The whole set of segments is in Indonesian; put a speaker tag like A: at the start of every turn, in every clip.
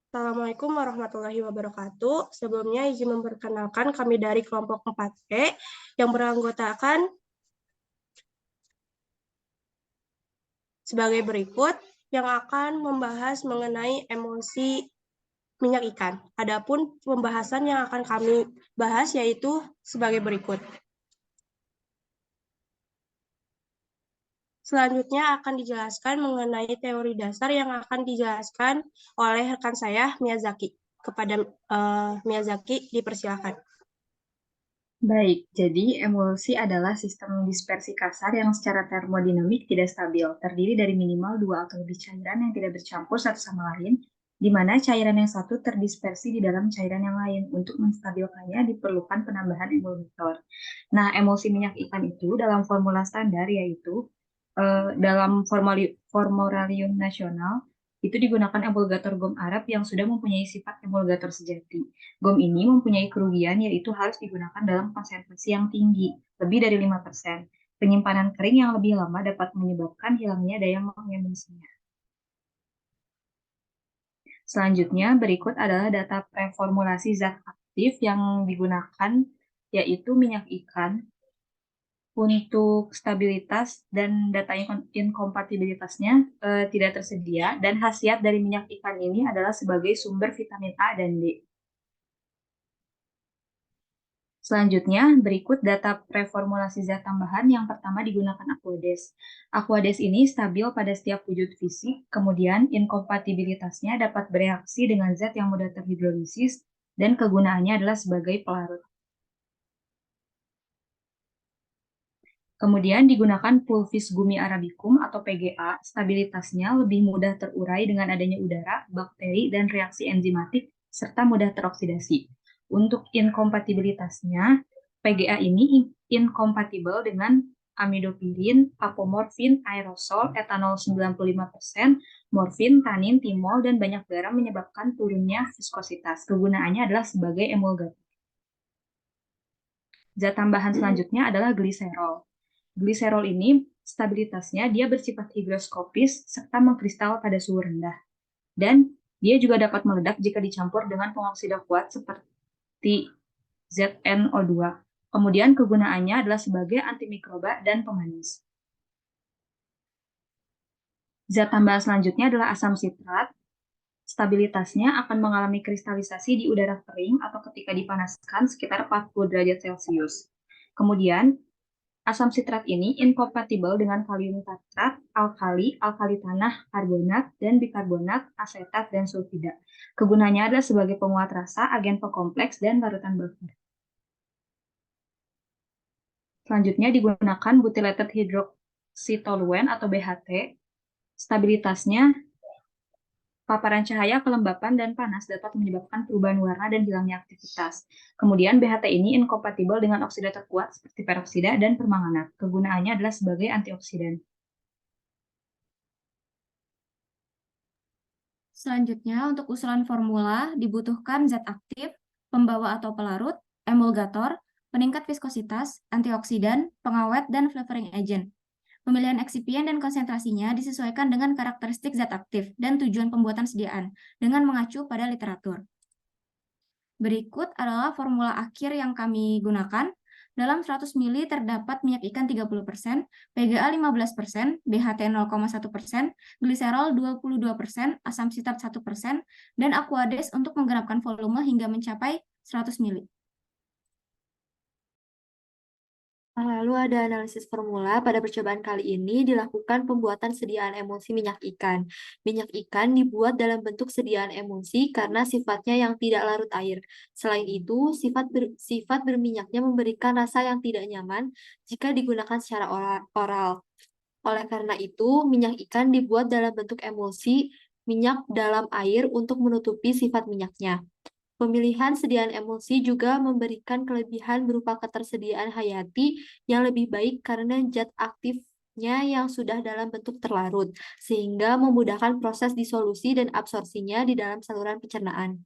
A: Assalamualaikum warahmatullahi wabarakatuh. Sebelumnya izin memperkenalkan kami dari kelompok 4E yang beranggotakan sebagai berikut yang akan membahas mengenai emosi minyak ikan. Adapun pembahasan yang akan kami bahas yaitu sebagai berikut. Selanjutnya akan dijelaskan mengenai teori dasar yang akan dijelaskan oleh rekan saya, Miyazaki. Kepada Miyazaki, dipersilakan.
B: Baik, jadi emulsi adalah sistem dispersi kasar yang secara termodinamik tidak stabil, terdiri dari minimal dua atau lebih cairan yang tidak bercampur satu sama lain, di mana cairan yang satu terdispersi di dalam cairan yang lain. Untuk menstabilkannya diperlukan penambahan emulgator. Nah, emulsi minyak ikan itu dalam formula standar yaitu dalam formularium nasional itu digunakan emulgator gom Arab yang sudah mempunyai sifat emulgator sejati. Gom ini mempunyai kerugian yaitu harus digunakan dalam konsentrasi yang tinggi, lebih dari 5%. Penyimpanan kering yang lebih lama dapat menyebabkan hilangnya daya mengemulsinya. Selanjutnya, berikut adalah data preformulasi zat aktif yang digunakan, yaitu minyak ikan. Untuk stabilitas dan data inkompatibilitasnya tidak tersedia, dan khasiat dari minyak ikan ini adalah sebagai sumber vitamin A dan D. Selanjutnya, berikut data preformulasi zat tambahan. Yang pertama digunakan Aquades. Aquades ini stabil pada setiap wujud fisik, kemudian inkompatibilitasnya dapat bereaksi dengan zat yang mudah terhidrolisis, dan kegunaannya adalah sebagai pelarut. Kemudian digunakan Pulvis gummi arabicum atau PGA, stabilitasnya lebih mudah terurai dengan adanya udara, bakteri, dan reaksi enzimatik, serta mudah teroksidasi. Untuk inkompatibilitasnya, PGA ini inkompatibel dengan amidopirin, apomorfin, aerosol, etanol 95%, morfin, tanin, timol, dan banyak garam menyebabkan turunnya viskositas. Kegunaannya adalah sebagai emulgator. Zat tambahan selanjutnya adalah gliserol. Gliserol ini stabilitasnya dia bersifat higroskopis serta mengkristal pada suhu rendah. Dan dia juga dapat meledak jika dicampur dengan pengoksida kuat seperti ZnO2. Kemudian kegunaannya adalah sebagai antimikroba dan pemanis. Zat tambahan selanjutnya adalah asam sitrat. Stabilitasnya akan mengalami kristalisasi di udara kering atau ketika dipanaskan sekitar 40 derajat Celcius. Kemudian asam sitrat ini inkompatibel dengan kalium tatrat, alkali, alkali tanah, karbonat, dan bikarbonat, asetat, dan sulfida. Kegunaannya adalah sebagai penguat rasa, agen pekompleks, dan larutan buffer. Selanjutnya digunakan butylated hydroxytoluen atau BHT. Stabilitasnya, paparan cahaya, kelembapan, dan panas dapat menyebabkan perubahan warna dan hilangnya aktivitas. Kemudian BHT ini inkompatibel dengan oksidator kuat seperti peroksida dan permanganat. Kegunaannya adalah sebagai antioksidan.
C: Selanjutnya, untuk usulan formula dibutuhkan zat aktif, pembawa atau pelarut, emulgator, peningkat viskositas, antioksidan, pengawet, dan flavoring agent. Pemilihan eksipien dan konsentrasinya disesuaikan dengan karakteristik zat aktif dan tujuan pembuatan sediaan dengan mengacu pada literatur. Berikut adalah formula akhir yang kami gunakan. Dalam 100 ml terdapat minyak ikan 30%, PGA 15%, BHT 0,1%, gliserol 22%, asam sitrat 1%, dan Aquades untuk menggenapkan volume hingga mencapai 100 ml.
D: Lalu ada analisis formula. Pada percobaan kali ini dilakukan pembuatan sediaan emulsi minyak ikan. Minyak ikan dibuat dalam bentuk sediaan emulsi karena sifatnya yang tidak larut air. Selain itu, sifat berminyaknya memberikan rasa yang tidak nyaman jika digunakan secara oral. Oleh karena itu, minyak ikan dibuat dalam bentuk emulsi minyak dalam air untuk menutupi sifat minyaknya. Pemilihan sediaan emulsi juga memberikan kelebihan berupa ketersediaan hayati yang lebih baik karena zat aktifnya yang sudah dalam bentuk terlarut, sehingga memudahkan proses disolusi dan absorpsinya di dalam saluran pencernaan.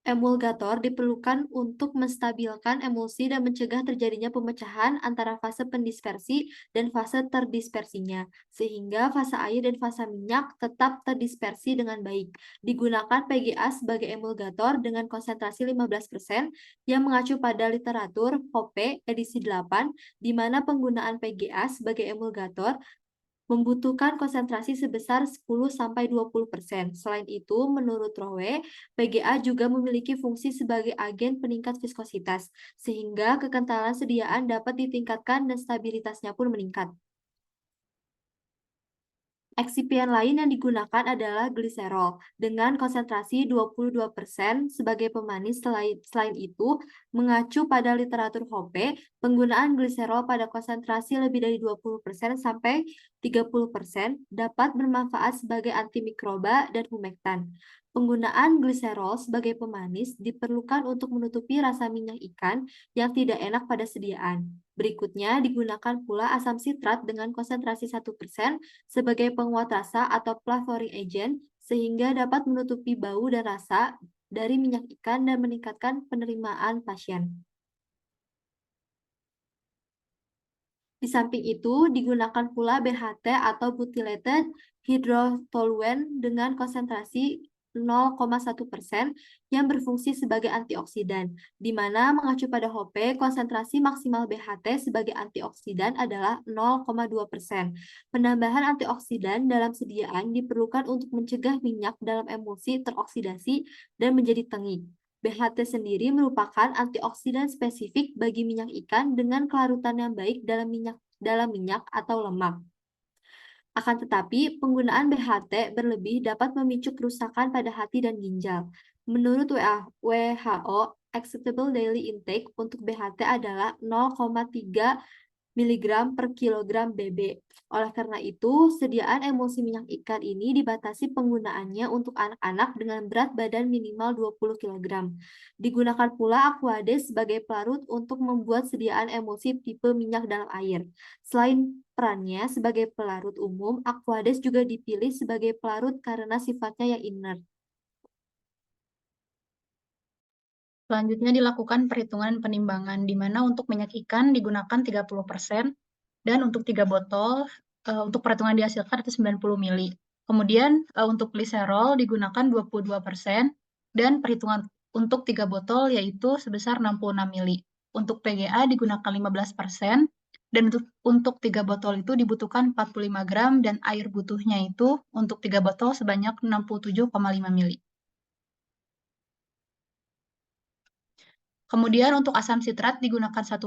D: Emulgator diperlukan untuk menstabilkan emulsi dan mencegah terjadinya pemecahan antara fase pendispersi dan fase terdispersinya, sehingga fase air dan fase minyak tetap terdispersi dengan baik. Digunakan PGA sebagai emulgator dengan konsentrasi 15% yang mengacu pada literatur Hoppe edisi 8, di mana penggunaan PGA sebagai emulgator membutuhkan konsentrasi sebesar 10-20%. Selain itu, menurut Rowe, PGA juga memiliki fungsi sebagai agen peningkat viskositas, sehingga kekentalan sediaan dapat ditingkatkan dan stabilitasnya pun meningkat. Eksipien lain yang digunakan adalah gliserol dengan konsentrasi 22% sebagai pemanis. Selain itu, mengacu pada literatur Hoppe, penggunaan gliserol pada konsentrasi lebih dari 20% sampai 30% dapat bermanfaat sebagai antimikroba dan humektan. Penggunaan gliserol sebagai pemanis diperlukan untuk menutupi rasa minyak ikan yang tidak enak pada sediaan. Berikutnya, digunakan pula asam sitrat dengan konsentrasi 1% sebagai penguat rasa atau flavoring agent, sehingga dapat menutupi bau dan rasa dari minyak ikan dan meningkatkan penerimaan pasien. Di samping itu, digunakan pula BHT atau butylated hydrotoluene dengan konsentrasi 0,1% yang berfungsi sebagai antioksidan, di mana mengacu pada Hoppe, konsentrasi maksimal BHT sebagai antioksidan adalah 0,2%. Penambahan antioksidan dalam sediaan diperlukan untuk mencegah minyak dalam emulsi teroksidasi dan menjadi tengik. BHT sendiri merupakan antioksidan spesifik bagi minyak ikan dengan kelarutan yang baik dalam minyak atau lemak. Akan tetapi, penggunaan BHT berlebih dapat memicu kerusakan pada hati dan ginjal. Menurut WHO, acceptable daily intake untuk BHT adalah 0,3 mg per kilogram BB. Oleh karena itu, sediaan emulsi minyak ikan ini dibatasi penggunaannya untuk anak-anak dengan berat badan minimal 20 kg. Digunakan pula Aquades sebagai pelarut untuk membuat sediaan emulsi tipe minyak dalam air. Selain perannya sebagai pelarut umum, Aquades juga dipilih sebagai pelarut karena sifatnya yang inert.
E: Selanjutnya dilakukan perhitungan penimbangan, di mana untuk minyak ikan digunakan 30% dan untuk 3 botol untuk perhitungan dihasilkan itu 90 mili. Kemudian untuk gliserol digunakan 22% dan perhitungan untuk 3 botol yaitu sebesar 66 mili. Untuk PGA digunakan 15% dan untuk 3 botol itu dibutuhkan 45 gram dan air butuhnya itu untuk 3 botol sebanyak 67,5 mili. Kemudian untuk asam sitrat digunakan 1%,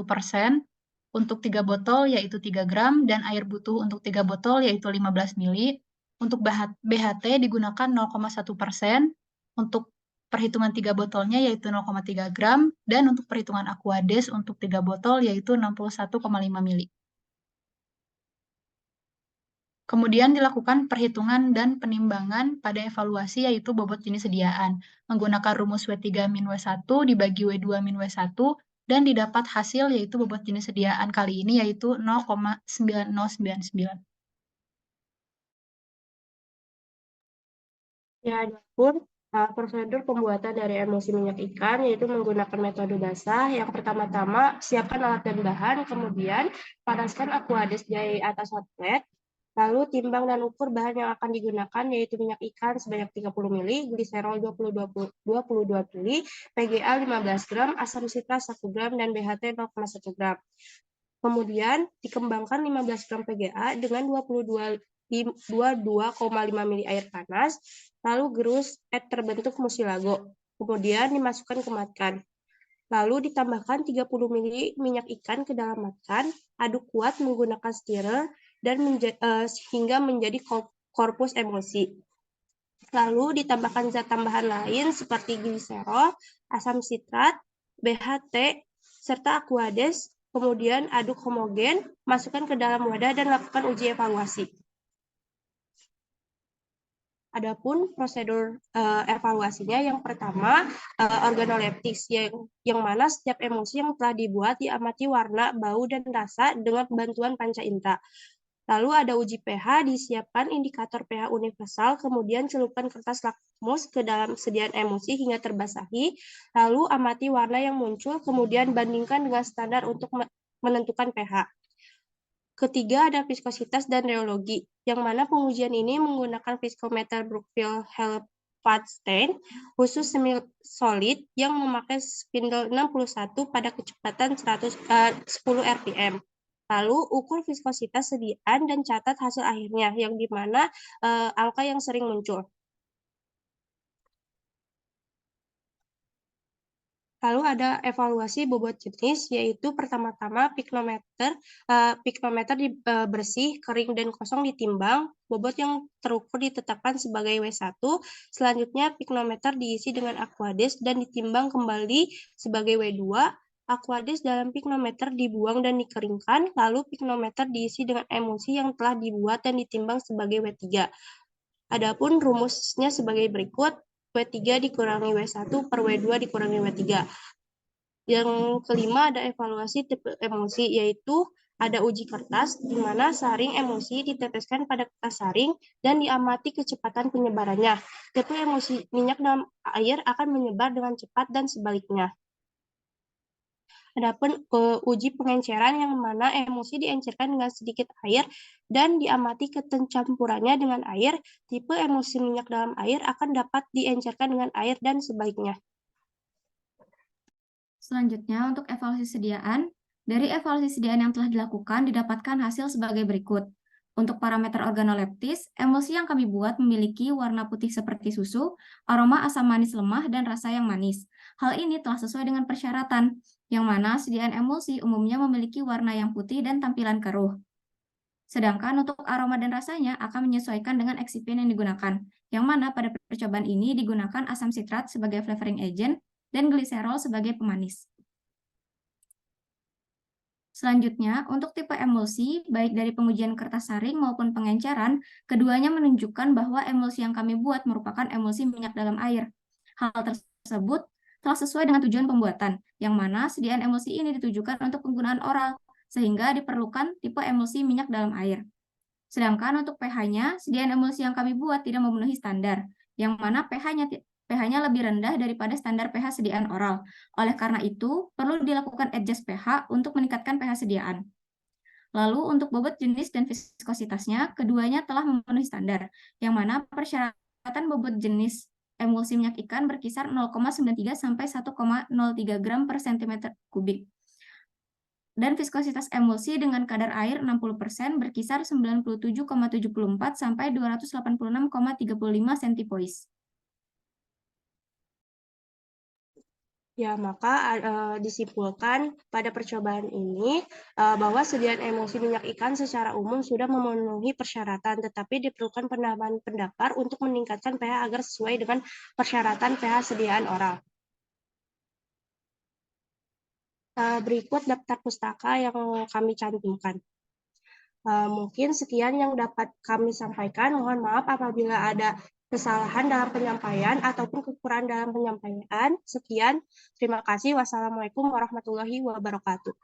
E: untuk 3 botol yaitu 3 gram, dan air butuh untuk 3 botol yaitu 15 mili. Untuk BHT digunakan 0,1%, untuk perhitungan 3 botolnya yaitu 0,3 gram, dan untuk perhitungan Aquades untuk 3 botol yaitu 61,5 mili. Kemudian dilakukan perhitungan dan penimbangan pada evaluasi yaitu bobot jenis sediaan, menggunakan rumus W3-W1 dibagi W2-W1, dan didapat hasil yaitu bobot jenis sediaan kali ini yaitu 0,9099.
A: Ya, adapun prosedur pembuatan dari emulsi minyak ikan yaitu menggunakan metode basah. Yang pertama-tama, siapkan alat dan bahan, kemudian panaskan Aquades di atas hot plate. Lalu timbang dan ukur bahan yang akan digunakan yaitu minyak ikan sebanyak 30 mili, gliserol 22 mili, PGA 15 gram, asam sitrat 1 gram, dan BHT 0,1 gram. Kemudian dikembangkan 15 gram PGA dengan 22,5 mili air panas, lalu gerus terbentuk musilago. Kemudian dimasukkan ke matkan. Lalu ditambahkan 30 mili minyak ikan ke dalam matkan, aduk kuat menggunakan stirrer, dan hingga menjadi korpus emulsi. Lalu ditambahkan zat tambahan lain seperti gliserol, asam sitrat, BHT, serta Aquades, kemudian aduk homogen, masukkan ke dalam wadah dan lakukan uji evaluasi. Adapun prosedur evaluasinya yang pertama organoleptics yang mana setiap emulsi yang telah dibuat diamati warna, bau, dan rasa dengan bantuan panca indera. Lalu ada uji pH, disiapkan indikator pH universal, kemudian celupkan kertas lakmus ke dalam sediaan emulsi hingga terbasahi, lalu amati warna yang muncul, kemudian bandingkan dengan standar untuk menentukan pH. Ketiga ada viskositas dan rheologi, yang mana pengujian ini menggunakan viskometer Brookfield-Hallpatstein khusus semi solid yang memakai spindle 61 pada kecepatan 10 rpm. Lalu ukur viskositas sediaan dan catat hasil akhirnya, yang dimana angka yang sering muncul. Lalu ada evaluasi bobot jenis, yaitu pertama-tama piknometer bersih, kering, dan kosong ditimbang, bobot yang terukur ditetapkan sebagai W1, selanjutnya piknometer diisi dengan aquades dan ditimbang kembali sebagai W2, aquades dalam piknometer dibuang dan dikeringkan, lalu piknometer diisi dengan emulsi yang telah dibuat dan ditimbang sebagai W3. Adapun rumusnya sebagai berikut, W3 dikurangi W1 per W2 dikurangi W3. Yang kelima ada evaluasi tipe emulsi, yaitu ada uji kertas, di mana saring emulsi diteteskan pada kertas saring dan diamati kecepatan penyebarannya. Tipe emulsi minyak dalam air akan menyebar dengan cepat dan sebaliknya. Adapun uji pengenceran, yang mana emulsi diencerkan dengan sedikit air dan diamati ketercampurannya dengan air, tipe emulsi minyak dalam air akan dapat diencerkan dengan air dan sebaliknya.
C: Selanjutnya, untuk evaluasi sediaan, dari evaluasi sediaan yang telah dilakukan didapatkan hasil sebagai berikut. Untuk parameter organoleptis, emulsi yang kami buat memiliki warna putih seperti susu, aroma asam manis lemah, dan rasa yang manis. Hal ini telah sesuai dengan persyaratan, yang mana sediaan emulsi umumnya memiliki warna yang putih dan tampilan keruh. Sedangkan untuk aroma dan rasanya akan menyesuaikan dengan eksipien yang digunakan, yang mana pada percobaan ini digunakan asam sitrat sebagai flavoring agent dan gliserol sebagai pemanis. Selanjutnya, untuk tipe emulsi, baik dari pengujian kertas saring maupun pengenceran, keduanya menunjukkan bahwa emulsi yang kami buat merupakan emulsi minyak dalam air. Hal tersebut telah sesuai dengan tujuan pembuatan, yang mana sediaan emulsi ini ditujukan untuk penggunaan oral, sehingga diperlukan tipe emulsi minyak dalam air. Sedangkan untuk pH-nya, sediaan emulsi yang kami buat tidak memenuhi standar, yang mana pH-nya lebih rendah daripada standar pH sediaan oral. Oleh karena itu, perlu dilakukan adjust pH untuk meningkatkan pH sediaan. Lalu untuk bobot jenis dan viskositasnya, keduanya telah memenuhi standar, yang mana persyaratan bobot jenis emulsi minyak ikan berkisar 0,93 sampai 1,03 gram per cm kubik. Dan viskositas emulsi dengan kadar air 60% berkisar 97,74 sampai 286,35 centipoise.
A: Ya, maka disimpulkan pada percobaan ini bahwa sediaan emulsi minyak ikan secara umum sudah memenuhi persyaratan, tetapi diperlukan penambahan pendaftar untuk meningkatkan pH agar sesuai dengan persyaratan pH sediaan oral. Berikut daftar pustaka yang kami cantumkan. Mungkin sekian yang dapat kami sampaikan. Mohon maaf apabila ada kesalahan dalam penyampaian ataupun kekurangan dalam penyampaian. Sekian, terima kasih. Wassalamualaikum warahmatullahi wabarakatuh.